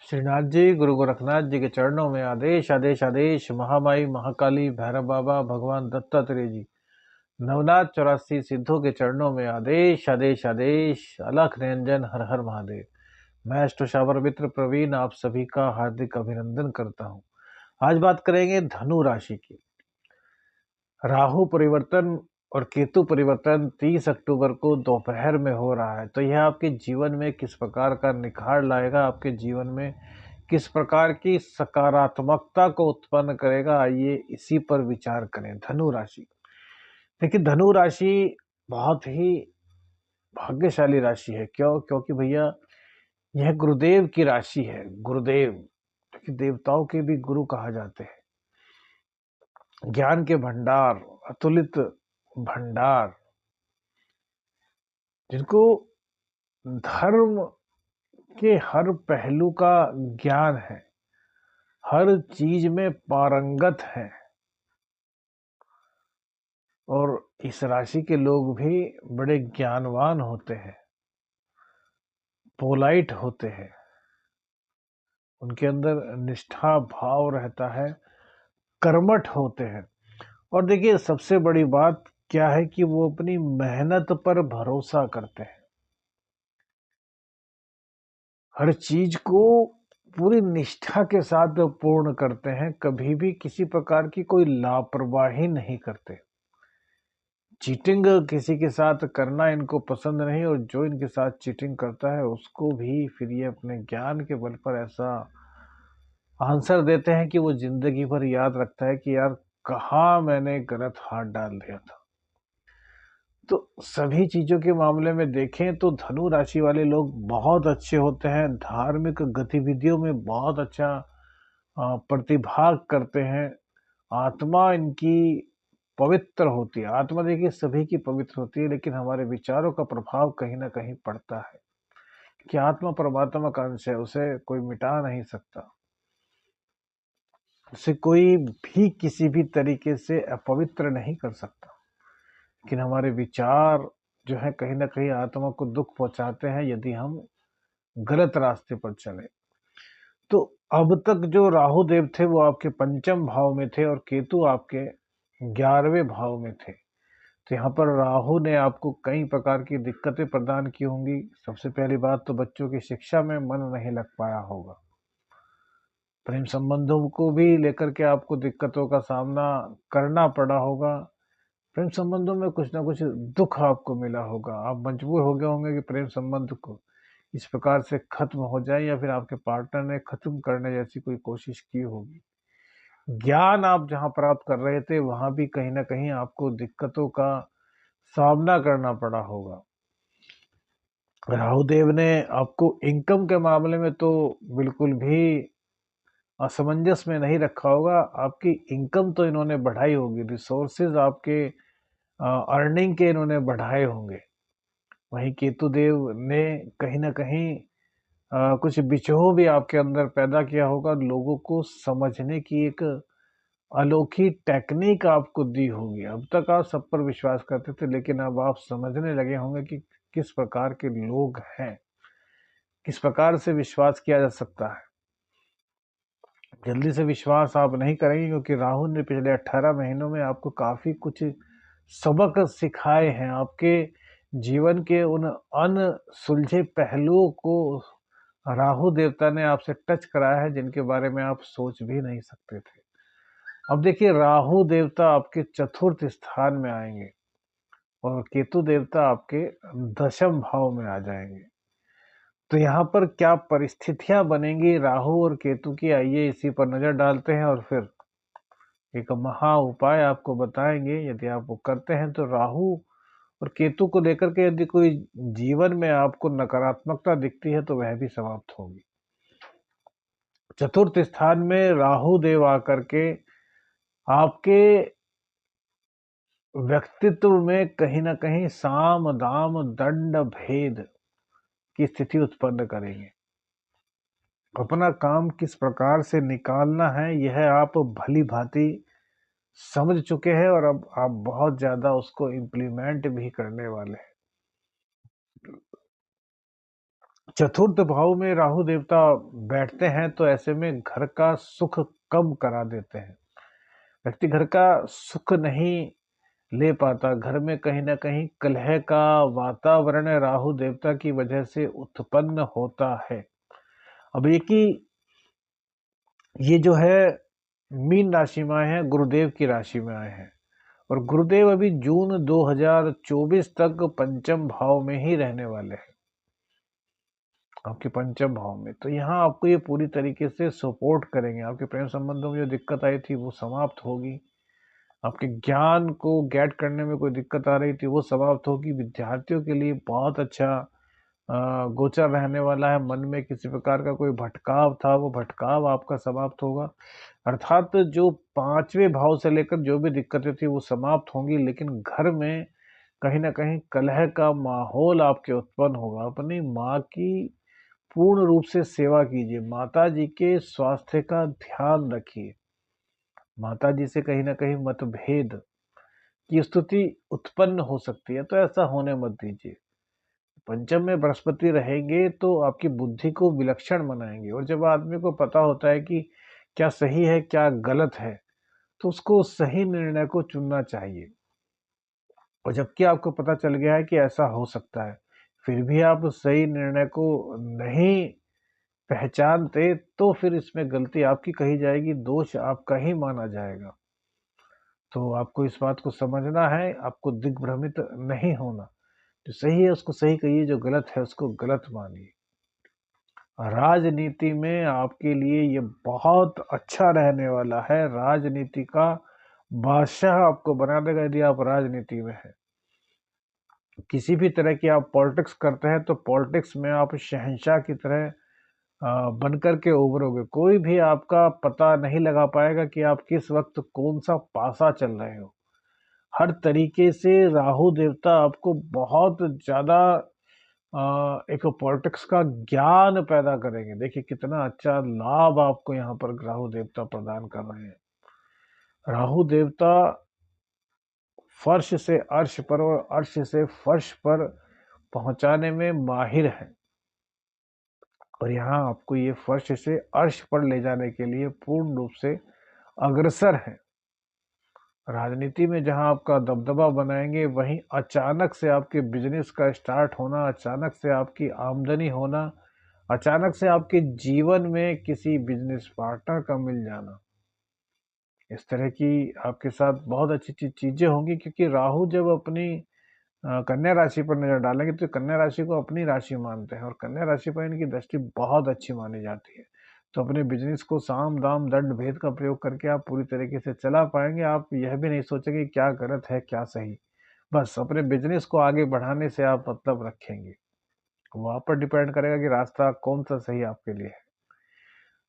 श्रीनाथ जी, गुरु गोरखनाथ जी के चरणों में आदेश आदेश आदेश। महामाई महाकाली भैरव बाबा भगवान दत्तात्रेय जी नवनाथ 84 सिद्धों के चरणों में आदेश आदेश आदेश। अलख निरंजन हर हर महादेव। मैं अष्टोशावर मित्र प्रवीण आप सभी का हार्दिक अभिनंदन करता हूँ। आज बात करेंगे धनु राशि की। राहु परिवर्तन और केतु परिवर्तन 30 अक्टूबर को दोपहर में हो रहा है, तो यह आपके जीवन में किस प्रकार का निखार लाएगा, आपके जीवन में किस प्रकार की सकारात्मकता को उत्पन्न करेगा, आइए इसी पर विचार करें। धनु राशि, देखिए धनु राशि बहुत ही भाग्यशाली राशि है। क्यों? क्योंकि भैया यह गुरुदेव की राशि है। गुरुदेव देखिए देवताओं के भी गुरु कहा जाते हैं। ज्ञान के भंडार, अतुलित भंडार, जिनको धर्म के हर पहलू का ज्ञान है, हर चीज में पारंगत है। और इस राशि के लोग भी बड़े ज्ञानवान होते हैं, पोलाइट होते हैं, उनके अंदर निष्ठा भाव रहता है, कर्मठ होते हैं। और देखिए सबसे बड़ी बात क्या है कि वो अपनी मेहनत पर भरोसा करते हैं। हर चीज को पूरी निष्ठा के साथ पूर्ण करते हैं, कभी भी किसी प्रकार की कोई लापरवाही नहीं करते। चीटिंग किसी के साथ करना इनको पसंद नहीं, और जो इनके साथ चीटिंग करता है उसको भी फिर ये अपने ज्ञान के बल पर ऐसा आंसर देते हैं कि वो जिंदगी भर याद रखता है कि यार कहाँ मैंने गलत हाथ डाल दिया था। तो सभी चीजों के मामले में देखें तो धनु राशि वाले लोग बहुत अच्छे होते हैं, धार्मिक गतिविधियों में बहुत अच्छा प्रतिभाग करते हैं। आत्मा इनकी पवित्र होती है। आत्मा देखिए सभी की पवित्र होती है, लेकिन हमारे विचारों का प्रभाव कहीं ना कहीं पड़ता है कि आत्मा परमात्मा का अंश है, उसे कोई मिटा नहीं सकता, उसे कोई भी किसी भी तरीके से अपवित्र नहीं कर सकता। लेकिन हमारे विचार जो है कहीं ना कहीं आत्मा को दुख पहुंचाते हैं यदि हम गलत रास्ते पर चले। तो अब तक जो राहु देव थे वो आपके पंचम भाव में थे और केतु आपके 11वें भाव में थे। तो यहाँ पर राहु ने आपको कई प्रकार की दिक्कतें प्रदान की होंगी। सबसे पहली बात तो बच्चों की शिक्षा में मन नहीं लग पाया होगा। प्रेम संबंधों को भी लेकर के आपको दिक्कतों का सामना करना पड़ा होगा। प्रेम संबंधों में कुछ ना कुछ दुख आपको मिला होगा। आप मजबूर हो गए होंगे कि प्रेम संबंध को इस प्रकार से खत्म हो जाए, या फिर आपके पार्टनर ने खत्म करने जैसी कोई कोशिश की होगी। ज्ञान आप जहां प्राप्त कर रहे थे वहां भी कहीं ना कहीं आपको दिक्कतों का सामना करना पड़ा होगा। राहु देव ने आपको इनकम के मामले में तो बिल्कुल भी असमंजस में नहीं रखा होगा। आपकी इनकम तो इन्होंने बढ़ाई होगी, रिसोर्सेज आपके अर्निंग के इन्होंने बढ़ाए होंगे। वहीं केतु देव ने कहीं ना कहीं कुछ बिछोह भी आपके अंदर पैदा किया होगा। लोगों को समझने की एक अनोखी टेक्निक आपको दी होगी। अब तक आप सब पर विश्वास करते थे, लेकिन अब आप समझने लगे होंगे कि किस प्रकार के लोग हैं, किस प्रकार से विश्वास किया जा सकता है। जल्दी से विश्वास आप नहीं करेंगे, क्योंकि राहु ने पिछले 18 महीनों में आपको काफी कुछ सबक सिखाए हैं। आपके जीवन के उन अनसुलझे पहलुओं को राहु देवता ने आपसे टच कराया है, जिनके बारे में आप सोच भी नहीं सकते थे। अब देखिए राहु देवता आपके चतुर्थ स्थान में आएंगे और केतु देवता आपके दशम भाव में आ जाएंगे। तो यहाँ पर क्या परिस्थितियां बनेंगी राहु और केतु की, आइए इसी पर नजर डालते हैं और फिर एक महा उपाय आपको बताएंगे। यदि आप वो करते हैं तो राहु और केतु को लेकर के यदि कोई जीवन में आपको नकारात्मकता दिखती है तो वह भी समाप्त होगी। चतुर्थ स्थान में राहु देव आकर के आपके व्यक्तित्व में कहीं ना कहीं साम दाम दंड भेद की स्थिति उत्पन्न करेंगे। अपना काम किस प्रकार से निकालना है यह आप भली भांति समझ चुके हैं, और अब आप बहुत ज्यादा उसको इम्प्लीमेंट भी करने वाले हैं। चतुर्थ भाव में राहु देवता बैठते हैं तो ऐसे में घर का सुख कम करा देते हैं। व्यक्ति घर का सुख नहीं ले पाता, घर में कहीं ना कहीं कलह का वातावरण राहु देवता की वजह से उत्पन्न होता है। अब ये जो है मीन राशि में आए हैं, गुरुदेव की राशि में आए हैं, और गुरुदेव अभी जून 2024 तक पंचम भाव में ही रहने वाले हैं, आपके पंचम भाव में। तो यहाँ आपको ये पूरी तरीके से सपोर्ट करेंगे। आपके प्रेम संबंधों में जो दिक्कत आई थी वो समाप्त होगी, आपके ज्ञान को गेट करने में कोई दिक्कत आ रही थी वो समाप्त होगी। विद्यार्थियों के लिए बहुत अच्छा गोचर रहने वाला है। मन में किसी प्रकार का कोई भटकाव था, वो भटकाव आपका समाप्त होगा, अर्थात जो पांचवें भाव से लेकर जो भी दिक्कतें थी वो समाप्त होंगी। लेकिन घर में कहीं ना कहीं कलह का माहौल आपके उत्पन्न होगा। अपनी माँ की पूर्ण रूप से सेवा कीजिए, माता जी के स्वास्थ्य का ध्यान रखिए। माता जी से कहीं ना कहीं मतभेद की स्थिति उत्पन्न हो सकती है, तो ऐसा होने मत दीजिए। पंचम में बृहस्पति रहेंगे तो आपकी बुद्धि को विलक्षण बनाएंगे, और जब आदमी को पता होता है कि क्या सही है क्या गलत है, तो उसको सही निर्णय को चुनना चाहिए। और जबकि आपको पता चल गया है कि ऐसा हो सकता है, फिर भी आप सही निर्णय को नहीं पहचानते, तो फिर इसमें गलती आपकी कही जाएगी, दोष आपका ही माना जाएगा। तो आपको इस बात को समझना है, आपको दिग्भ्रमित नहीं होना। जो सही है उसको सही कहिए, जो गलत है उसको गलत मानिए। राजनीति में आपके लिए ये बहुत अच्छा रहने वाला है। राजनीति का बादशाह आपको बना देगा यदि आप राजनीति में हैं। किसी भी तरह की आप पॉलिटिक्स करते हैं तो पॉलिटिक्स में आप शहंशाह की तरह बनकर के उभरोगे। कोई भी आपका पता नहीं लगा पाएगा कि आप किस वक्त कौन सा पासा चल रहे हो। हर तरीके से राहु देवता आपको बहुत ज़्यादा एक पॉलिटिक्स का ज्ञान पैदा करेंगे। देखिए कितना अच्छा लाभ आपको यहाँ पर राहु देवता प्रदान कर रहे हैं। राहु देवता फर्श से अर्श पर और अर्श से फर्श पर पहुंचाने में माहिर है, और यहाँ आपको ये फर्श से अर्श पर ले जाने के लिए पूर्ण रूप से अग्रसर है। राजनीति में जहां आपका दबदबा बनाएंगे, वहीं अचानक से आपके बिजनेस का स्टार्ट होना, अचानक से आपकी आमदनी होना, अचानक से आपके जीवन में किसी बिजनेस पार्टनर का मिल जाना, इस तरह की आपके साथ बहुत अच्छी चीजें होंगी। क्योंकि राहु जब अपनी कन्या राशि पर नजर डालेंगे तो कन्या राशि को अपनी राशि मानते हैं, और कन्या राशि पर इनकी दृष्टि बहुत अच्छी मानी जाती है। तो अपने बिजनेस को साम दाम दंड भेद का प्रयोग करके आप पूरी तरीके से चला पाएंगे। आप यह भी नहीं सोचेंगे क्या गलत है क्या सही, बस अपने बिजनेस को आगे बढ़ाने से आप मतलब रखेंगे। वो आप पर डिपेंड करेगा कि रास्ता कौन सा सही आपके लिए है।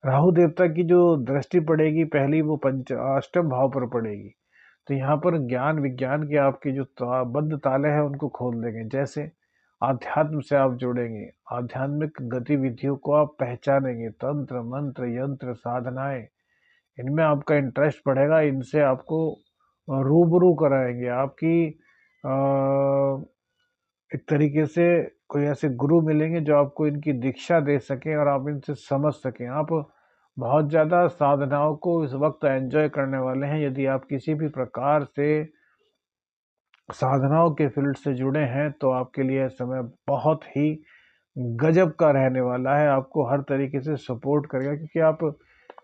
राहु देवता की जो दृष्टि पड़ेगी पहली, वो पंच अष्टम भाव पर पड़ेगी। तो यहाँ पर ज्ञान विज्ञान के आपके जो बद्ध ताले हैं उनको खोल देंगे। जैसे आध्यात्म से आप जुड़ेंगे, आध्यात्मिक गतिविधियों को आप पहचानेंगे, तंत्र मंत्र यंत्र साधनाएं, इनमें आपका इंटरेस्ट बढ़ेगा। इनसे आपको रूबरू कराएंगे। आपकी एक तरीके से कोई ऐसे गुरु मिलेंगे जो आपको इनकी दीक्षा दे सकें और आप इनसे समझ सकें। आप बहुत ज़्यादा साधनाओं को इस वक्त एंजॉय करने वाले हैं। यदि आप किसी भी प्रकार से साधनाओं के फील्ड से जुड़े हैं तो आपके लिए समय बहुत ही गजब का रहने वाला है। आपको हर तरीके से सपोर्ट करेगा, क्योंकि आप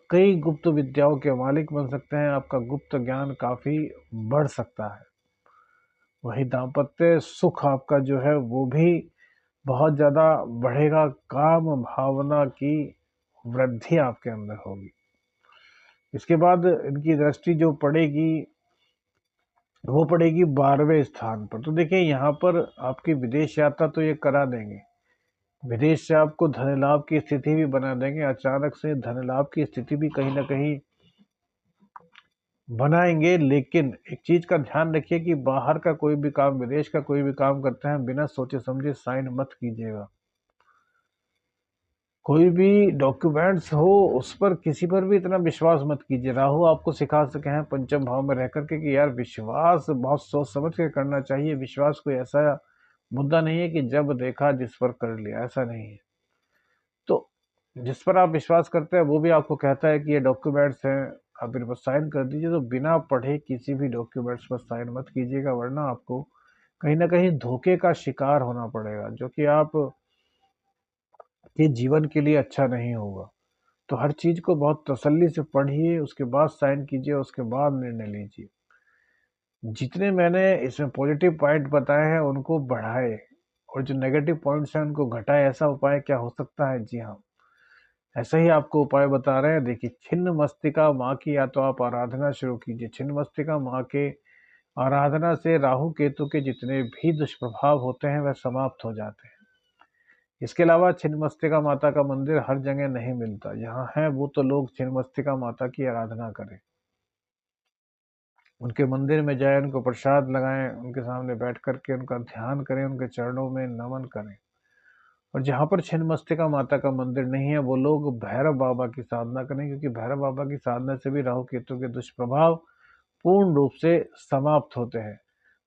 कई गुप्त विद्याओं के मालिक बन सकते हैं। आपका गुप्त ज्ञान काफ़ी बढ़ सकता है। वही दाम्पत्य सुख आपका जो है वो भी बहुत ज़्यादा बढ़ेगा। काम भावना की वृद्धि आपके अंदर होगी। इसके बाद इनकी दृष्टि जो पड़ेगी वो पड़ेगी 12वें स्थान पर। तो देखिए यहाँ पर आपकी विदेश यात्रा तो ये करा देंगे, विदेश से आपको धन लाभ की स्थिति भी बना देंगे। अचानक से धन लाभ की स्थिति भी कहीं ना कहीं बनाएंगे। लेकिन एक चीज का ध्यान रखिए कि बाहर का कोई भी काम, विदेश का कोई भी काम करते हैं, बिना सोचे समझे साइन मत कीजिएगा। कोई भी डॉक्यूमेंट्स हो उस पर किसी पर भी इतना विश्वास मत कीजिए। राहु आपको सिखा सके हैं पंचम भाव में रह करके कि यार विश्वास बहुत सोच समझ के करना चाहिए। विश्वास कोई ऐसा मुद्दा नहीं है कि जब देखा जिस पर कर लिया, ऐसा नहीं है। जिस पर आप विश्वास करते हैं वो भी आपको कहता है कि ये डॉक्यूमेंट्स हैं, आप इन पर साइन कर दीजिए, तो बिना पढ़े किसी भी डॉक्यूमेंट्स पर साइन मत कीजिएगा, वरना आपको कहीं ना कहीं धोखे का शिकार होना पड़ेगा, जो कि आप के जीवन के लिए अच्छा नहीं होगा। तो हर चीज को बहुत तसल्ली से पढ़िए, उसके बाद साइन कीजिए, उसके बाद निर्णय लीजिए। जितने मैंने इसमें पॉजिटिव पॉइंट बताए हैं उनको बढ़ाए, और जो नेगेटिव पॉइंट्स हैं उनको घटाए। ऐसा उपाय क्या हो सकता है? जी हाँ, ऐसा ही आपको उपाय बता रहे हैं। देखिए, छिन्न मस्तिका माँ की या तो आप आराधना शुरू कीजिए। छिन्न मस्तिका माँ के आराधना से राहु केतु के जितने भी दुष्प्रभाव होते हैं वह समाप्त हो जाते हैं। इसके अलावा छिन्नमस्तिका माता का मंदिर हर जगह नहीं मिलता, जहाँ है वो तो लोग छिन्नमस्तिका माता की आराधना करें, उनके मंदिर में जाएं, उनको प्रसाद लगाएं, उनके सामने बैठ करके उनका ध्यान करें, उनके चरणों में नमन करें। और जहाँ पर छिन्नमस्तिका माता का मंदिर नहीं है वो लोग भैरव बाबा की साधना करें, क्योंकि भैरव बाबा की साधना से भी राहु केतु के दुष्प्रभाव पूर्ण रूप से समाप्त होते हैं।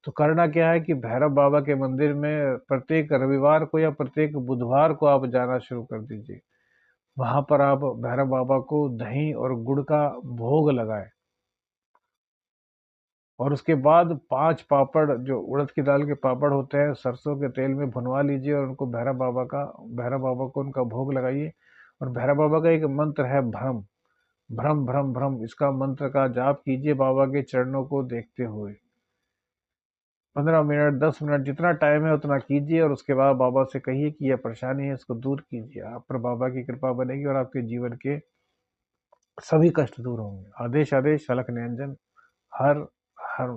तो करना क्या है कि भैरव बाबा के मंदिर में प्रत्येक रविवार को या प्रत्येक बुधवार को आप जाना शुरू कर दीजिए। वहां पर आप भैरव बाबा को दही और गुड़ का भोग लगाएं, और उसके बाद 5 पापड़, जो उड़द की दाल के पापड़ होते हैं, सरसों के तेल में भुनवा लीजिए और उनको भैरव बाबा को उनका भोग लगाइए। और भैरव बाबा का एक मंत्र है भ्रम, भ्रम भ्रम भ्रम, इसका मंत्र का जाप कीजिए बाबा के चरणों को देखते हुए। 15 मिनट, 10 मिनट, जितना टाइम है उतना कीजिए, और उसके बाद बाबा से कहिए कि यह परेशानी है, इसको दूर कीजिए। आप पर बाबा की कृपा बनेगी और आपके जीवन के सभी कष्ट दूर होंगे। आदेश आदेश, अलख निरंजन। हर हर